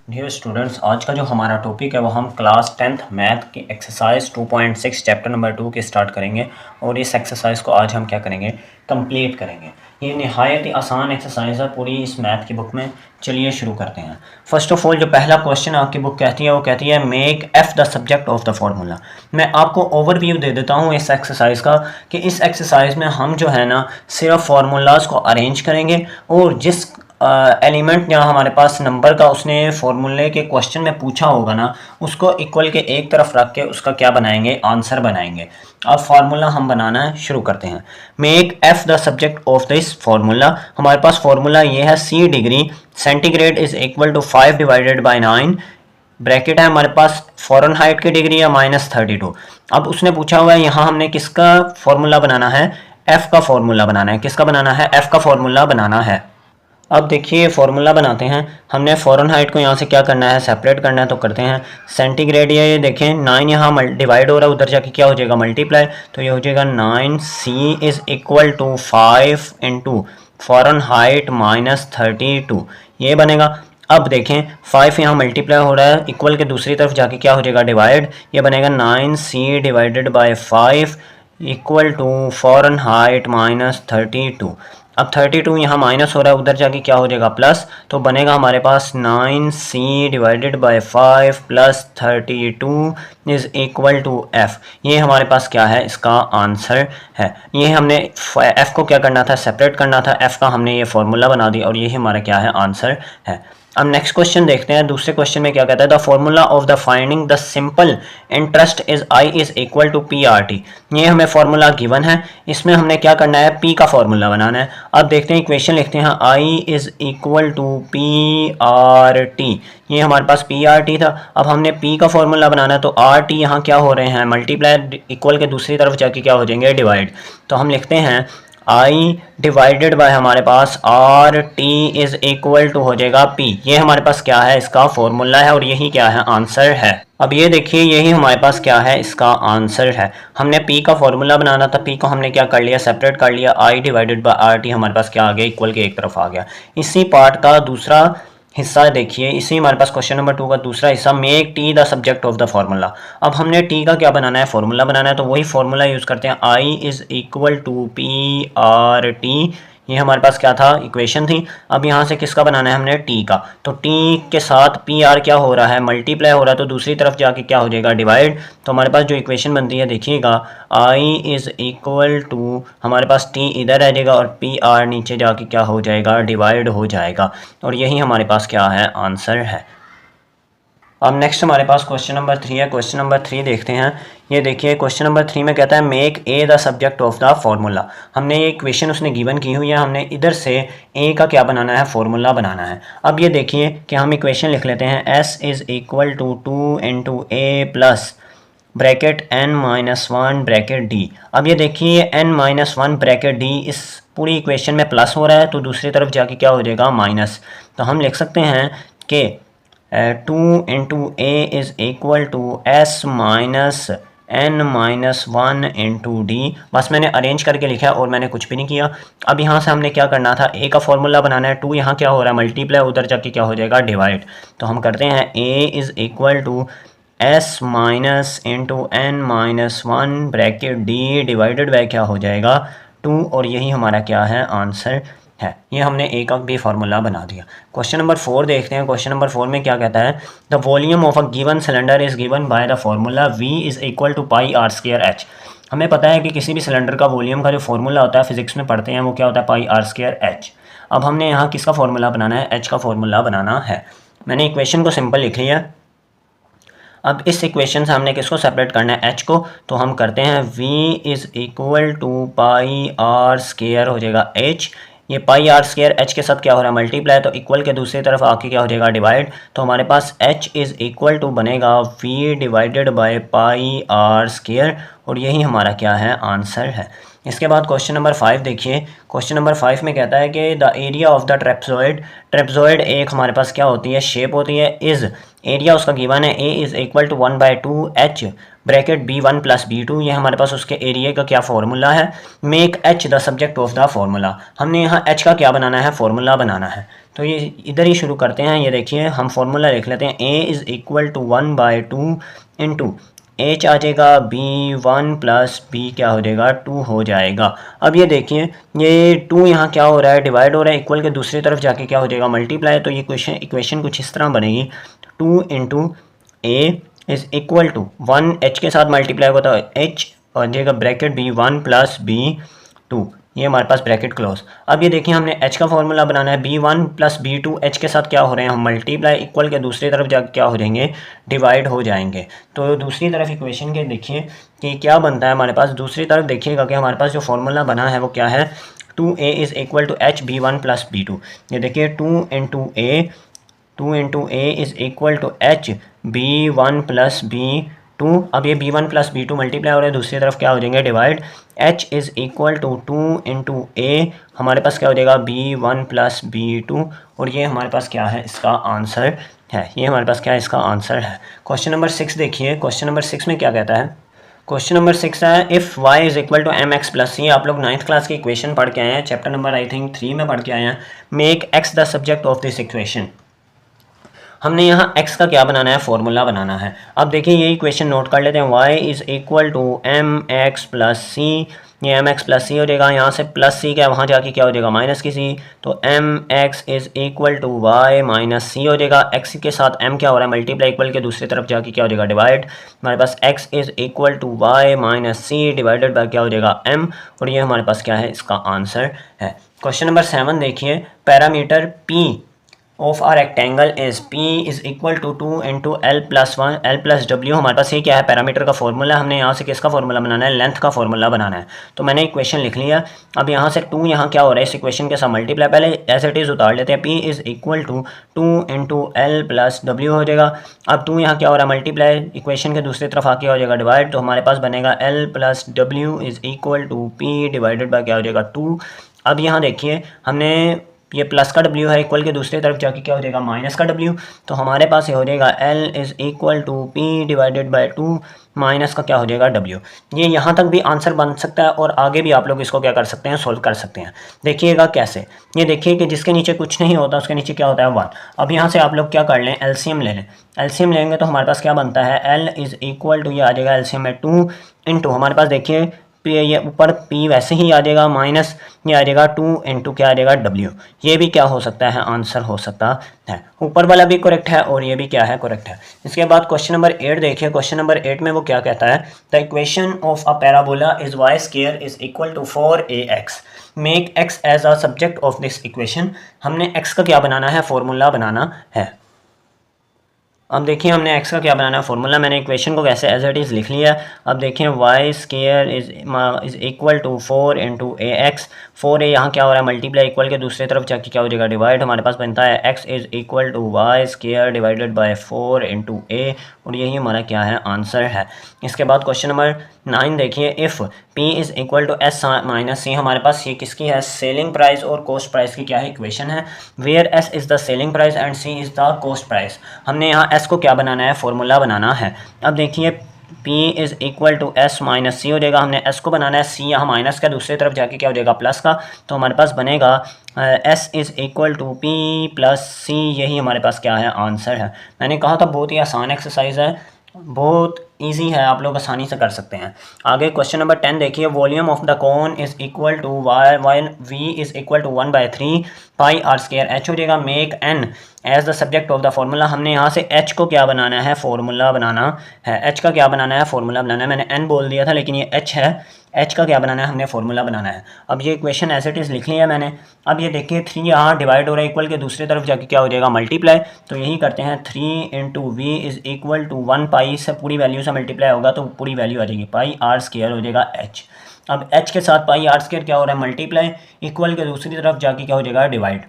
Dear students, आज का जो हमारा टॉपिक है वो हम क्लास 10th मैथ की एक्सरसाइज 2.6 चैप्टर नंबर 2 के स्टार्ट करेंगे। और इस एक्सरसाइज को आज हम क्या करेंगे, कंप्लीट करेंगे। ये नहायत ही आसान एक्सरसाइज है पूरी इस मैथ की बुक में। चलिए शुरू करते हैं। फर्स्ट ऑफ ऑल जो पहला क्वेश्चन आपकी बुक कहती है वो कहती है make F the subject of the formula. मैं आपको ओवरव्यू दे देता हूँ इस एक्सरसाइज का कि इस एक्सरसाइज में हम जो है ना सिर्फ फार्मूलाज को अरेंज करेंगे और जिस एलिमेंट जहाँ हमारे पास नंबर का उसने फॉर्मूले के क्वेश्चन में पूछा होगा ना उसको इक्वल के एक तरफ रख के उसका क्या बनाएंगे, आंसर बनाएंगे। अब फार्मूला हम बनाना शुरू करते हैं। Make F the subject of this formula. हमारे पास फार्मूला ये है C degree centigrade is equal to 5 divided by 9। Bracket है हमारे पास फ़ारेनहाइट की डिग्री या -32। अब उसने पूछा हुआ है यहाँ हमने किसका फॉर्मूला बनाना है, एफ का फॉर्मूला बनाना है। किसका बनाना है, एफ का फॉर्मूला बनाना है। अब देखिए फॉर्मूला बनाते हैं। हमने फ़ारेनहाइट को यहाँ से क्या करना है, सेपरेट करना है, तो करते हैं। सेंटीग्रेड ये देखें 9 यहाँ डिवाइड हो रहा है, उधर जाके क्या हो जाएगा, मल्टीप्लाई। तो ये हो जाएगा 9c is equal to 5 into Fahrenheit -32, ये बनेगा। अब देखें 5 यहाँ मल्टीप्लाई हो रहा है, इक्वल के दूसरी तरफ जाके क्या हो जाएगा, डिवाइड। ये बनेगा 9c divided by 5 equal to Fahrenheit -32। अब 32 यहाँ माइनस हो रहा है, उधर जाके क्या हो जाएगा, प्लस। तो बनेगा हमारे पास 9c divided by 5 plus 32 is equal to F. ये हमारे पास क्या है, इसका आंसर है। ये हमने एफ़ को क्या करना था, सेपरेट करना था। एफ़ का हमने ये फार्मूला बना दिया और ये हमारा क्या है, आंसर है। अब नेक्स्ट क्वेश्चन देखते हैं। दूसरे क्वेश्चन में क्या कहता है, the formula of the finding the simple interest is I is equal to P R T. ये हमें फॉर्मूला गिवन है, इसमें हमने क्या करना है, पी का फॉर्मूला बनाना है। अब देखते हैं इक्वेशन लिखते हैं, I is equal to P R T. ये हमारे पास पी आर टी था। अब हमने पी का फॉर्मूला बनाना है, तो आर टी यहाँ क्या हो रहे हैं, मल्टीप्लाई, इक्वल के दूसरी तरफ जाके क्या हो जाएंगे, डिवाइड। तो हम लिखते हैं आई डिवाइडेड बाय हमारे पास R T is equal to हो जाएगा पी। ये हमारे पास क्या है, इसका फॉर्मूला है और यही क्या है, आंसर है। अब ये देखिए यही हमारे पास क्या है, इसका आंसर है। हमने पी का फॉर्मूला बनाना था, पी को हमने क्या कर लिया, सेपरेट कर लिया। आई डिवाइडेड बाय आर टी हमारे पास क्या आ गया, इक्वल के एक तरफ आ गया। इसी पार्ट का दूसरा हिस्सा देखिए, इसी हमारे पास क्वेश्चन नंबर 2 का दूसरा हिस्सा, make tea the subject of the formula. अब हमने टी का क्या बनाना है, फार्मूला बनाना है, तो वही फार्मूला यूज़ करते हैं। I is equal to P R T. ये हमारे पास क्या था, इक्वेशन थी। अब यहाँ से किसका बनाना है हमने, टी का। तो टी के साथ पी आर क्या हो रहा है, मल्टीप्लाई हो रहा है, तो दूसरी तरफ जाके क्या हो जाएगा, डिवाइड। तो हमारे पास जो इक्वेशन बनती है देखिएगा, आई इज़ इक्वल टू हमारे पास टी इधर आ जाएगा और पी आर नीचे जाके क्या हो जाएगा, डिवाइड हो जाएगा। और यही हमारे पास क्या है, आंसर है। अब नेक्स्ट हमारे पास क्वेश्चन नंबर 3 है। क्वेश्चन नंबर 3 देखते हैं। ये देखिए क्वेश्चन नंबर 3 में कहता है make a the subject of the formula. हमने ये इक्वेशन उसने गिवन की हुई है, हमने इधर से ए का क्या बनाना है, फार्मूला बनाना है। अब ये देखिए कि हम इक्वेशन लिख लेते हैं, S is equal to 2 into A plus bracket n-1 bracket D. अब ये देखिए n-1 ब्रैकेट डी इस पूरी इक्वेशन में प्लस हो रहा है, तो दूसरी तरफ जाके क्या हो जाएगा, माइनस। तो हम लिख सकते हैं कि 2 into A is equal to S minus n-1 into D. बस मैंने अरेंज करके लिखा और मैंने कुछ भी नहीं किया। अब यहाँ से हमने क्या करना था, ए का फॉर्मूला बनाना है। 2 यहाँ क्या हो रहा है, मल्टीप्लाई, उधर जाके क्या हो जाएगा, डिवाइड। तो हम करते हैं A is equal to S minus into n-1 bracket D divided by क्या हो जाएगा, 2। और यही हमारा क्या है, आंसर है। ये हमने ए का भी फार्मूला बना दिया। क्वेश्चन नंबर 4 देखते हैं। क्वेश्चन नंबर 4 में क्या कहता है, the volume of a given cylinder is given by the formula V is equal to pi R square H. हमें पता है कि किसी भी सिलेंडर का वॉल्यूम का जो फार्मूला होता है, फिजिक्स में पढ़ते हैं, वो क्या होता है, पाई आर स्क्वायर एच। अब हमने यहाँ किसका फार्मूला बनाना है, एच का फार्मूला बनाना है। मैंने इक्वेशन को सिंपल लिख लिया। अब इस इक्वेशन से हमने किसको सेपरेट करना है, एच को। तो हम करते हैं v is equal to pi R square हो जाएगा एच। ये पाई आर स्क्वायर एच के साथ क्या हो रहा है, मल्टीप्लाई, तो इक्वल के दूसरी तरफ आके क्या हो जाएगा, डिवाइड। तो हमारे पास एच इज़ इक्वल टू बनेगा v divided by pi R square. और यही हमारा क्या है, आंसर है। इसके बाद क्वेश्चन नंबर 5 देखिए। क्वेश्चन नंबर 5 में कहता है कि द एरिया ऑफ द ट्रेपजॉइड एक हमारे पास क्या होती है, शेप होती है। इज़ एरिया उसका गिवन है, A is equal to 1/2 H bracket b1 plus b2। ये हमारे पास उसके एरिया का क्या फॉर्मूला है। Make H the subject of the formula. हमने यहाँ एच का क्या बनाना है, फॉर्मूला बनाना है। तो ये इधर ही शुरू करते हैं। ये देखिए हम फार्मूला लिख लेते हैं, a is equal to 1/2 into H आ जाएगा b1 प्लस b क्या हो जाएगा 2 हो जाएगा। अब ये देखिए ये 2 यहाँ क्या हो रहा है, डिवाइड हो रहा है, इक्वल के दूसरी तरफ जाके क्या हो जाएगा मल्टीप्लाई। तो ये इक्वेशन कुछ इस तरह बनेगी, 2 into A is equal to 1 H के साथ मल्टीप्लाई होगा तो एच हो जाएगा ब्रैकेट b1 प्लस b2, ये हमारे पास ब्रैकेट क्लोज। अब ये देखिए हमने h का फॉर्मूला बनाना है, b1 प्लस b2 h के साथ क्या हो रहे हैं हम मल्टीप्लाई, इक्वल के दूसरी तरफ जाकर क्या हो जाएंगे डिवाइड हो जाएंगे। तो दूसरी तरफ इक्वेशन के देखिए कि क्या बनता है हमारे पास, दूसरी तरफ देखिएगा कि हमारे पास जो फॉर्मूला बना है वो क्या है, 2a is equal to H b1 plus b2। ये देखिए 2 into A is equal to H b1 plus b2। अब ये b1 प्लस b2 मल्टीप्लाई हो रहा है, दूसरी तरफ क्या हो जाएंगे divide, h is equal to 2 into A, हमारे पास क्या हो जाएगा b1 प्लस b2, और ये हमारे पास क्या है इसका आंसर है, ये हमारे पास क्या है इसका आंसर है। क्वेश्चन नंबर 6 देखिए, क्वेश्चन नंबर 6 में क्या कहता है, क्वेश्चन नंबर 6 है if y is equal to M X plus C. आप लोग 9th क्लास की इक्वेशन पढ़ के आए हैं, चैप्टर नंबर आई थिंक 3 में पढ़ के आए हैं। Make x the subject of this equation. हमने यहाँ x का क्या बनाना है, फॉर्मूला बनाना है। अब देखिए यही क्वेश्चन नोट कर लेते हैं, y is equal to M X plus C, ये एम एक्स प्लस सी हो जाएगा, यहाँ से प्लस सी क्या वहाँ जाके क्या हो जाएगा माइनस की सी, तो M X is equal to Y minus C हो जाएगा। x के साथ m क्या हो रहा है मल्टीप्लाई, इक्वल के दूसरी तरफ जाके क्या हो जाएगा डिवाइड, हमारे पास x is equal to Y minus C divided by क्या हो जाएगा m, और ये हमारे पास क्या है इसका आंसर है। क्वेश्चन नंबर 7 देखिए, parameter p of R rectangle is p is equal to 2 into L plus w। हमारे पास ये क्या है पैरामीटर का फॉर्मूला, हमने यहाँ से किसका फॉर्मूला बनाना है, लेंथ का फॉर्मूला बनाना है। तो मैंने इक्वेशन लिख लिया। अब यहाँ से 2 यहाँ क्या हो रहा है इस इक्वेशन के साथ मल्टीप्लाई, पहले एज इट इज़ उतार लेते हैं, p is equal to 2 into L plus w हो जाएगा। अब 2 यहाँ क्या हो रहा है मल्टीप्लाई, इक्वेशन के दूसरी तरफ आके हो जाएगा डिवाइड, तो हमारे पास बनेगा l plus w is equal to p divided by क्या हो जाएगा 2। अब यहाँ देखिए हमने ये प्लस का w है, इक्वल के दूसरी तरफ जाके क्या हो जाएगा माइनस का w, तो हमारे पास ये हो जाएगा l is equal to p divided by 2 minus का क्या हो जाएगा w। ये यहाँ तक भी आंसर बन सकता है और आगे भी आप लोग इसको क्या कर सकते हैं सोल्व कर सकते हैं। देखिएगा कैसे, ये देखिए कि जिसके नीचे कुछ नहीं होता उसके नीचे क्या होता है 1। अब यहाँ से आप लोग क्या कर लें एलसीएम ले लें, एलसीएम लेंगे तो हमारे पास क्या बनता है l इज़ इक्वल टू, ये आ जाएगा एलसीएम में 2 इंटू हमारे पास देखिए ये ऊपर p वैसे ही आ जाएगा माइनस ये आ जाएगा 2 इंटू क्या आ जाएगा w। ये भी क्या हो सकता है आंसर हो सकता है, ऊपर वाला भी करेक्ट है और ये भी क्या है करेक्ट है। इसके बाद क्वेश्चन नंबर 8 देखिए, क्वेश्चन नंबर 8 में वो क्या कहता है, the equation of a parabola is Y square is equal to 4ax, make x as a subject of this equation. हमने x का क्या बनाना है फॉर्मूला बनाना है। अब देखिए हमने x का क्या बनाना है फॉर्मूला, मैंने इक्वेशन को कैसे एज इट इज़ लिख लिया। अब देखिए y square is equal to 4 into A X, 4a यहाँ क्या हो रहा है मल्टीप्लाई, इक्वल के दूसरी तरफ जाके क्या हो जाएगा डिवाइड, हमारे पास बनता है x is equal to Y square divided by 4 into A, और यही हमारा क्या है आंसर है। इसके बाद क्वेश्चन नंबर 9 देखिए, if p is equal to s minus C, हमारे पास ये किसकी है सेलिंग प्राइस और कॉस्ट प्राइस की क्या है इक्वेशन है, where s is the selling price and c is the cost price. हमने यहाँ s को क्या बनाना है फॉर्मूला बनाना है। अब देखिए p is equal to s minus C हो जाएगा, हमने s को बनाना है, c यहाँ माइनस का दूसरी तरफ जाके क्या हो जाएगा प्लस का, तो हमारे पास बनेगा s is equal to p plus c, यही हमारे पास क्या है आंसर है। मैंने कहा था बहुत ही आसान एक्सरसाइज है, बहुत इजी है, आप लोग आसानी से कर सकते हैं। आगे क्वेश्चन नंबर 10 देखिए, volume of the cone is equal to Y V is equal to 1/3 pi R square H हो जाएगा, make N as the subject of the formula. हमने यहाँ से एच को क्या बनाना है फॉर्मूला बनाना है, एच का क्या बनाना है फॉर्मूला बनाना है, मैंने एन बोल दिया था लेकिन ये एच है, एच का क्या बनाना है हमने फॉर्मूला बनाना है। अब ये इक्वेशन एज इट इज़ लिख लिया मैंने। अब ये देखिए 3 यहाँ डिवाइड हो रहा है, इक्वल के दूसरी तरफ जाके क्या हो जाएगा मल्टीप्लाई, तो यही करते हैं 3 into V is equal to 1 pi से पूरी वैल्यू से मल्टीप्लाई होगा तो पूरी वैल्यू आ जाएगी पाई आर स्क्वायर हो जाएगा एच। अब एच के साथ पाई आर स्क्वायर क्या हो रहा है मल्टीप्लाई, इक्वल के दूसरी तरफ जाके क्या हो जाएगा डिवाइड,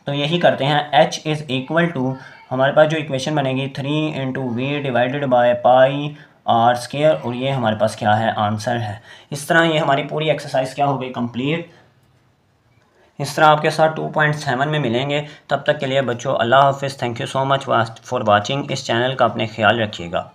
तो यही करते हैं h इज़ इक्वल टू, हमारे पास जो इक्वेशन बनेगी 3 into V divided by pi R square, और ये हमारे पास क्या है आंसर है। इस तरह ये हमारी पूरी एक्सरसाइज क्या हो गई कंप्लीट। इस तरह आपके साथ 2.7 में मिलेंगे। तब तक के लिए बच्चों अल्लाह हाफिज़, thank you so much for watching. इस चैनल का अपने ख्याल रखिएगा।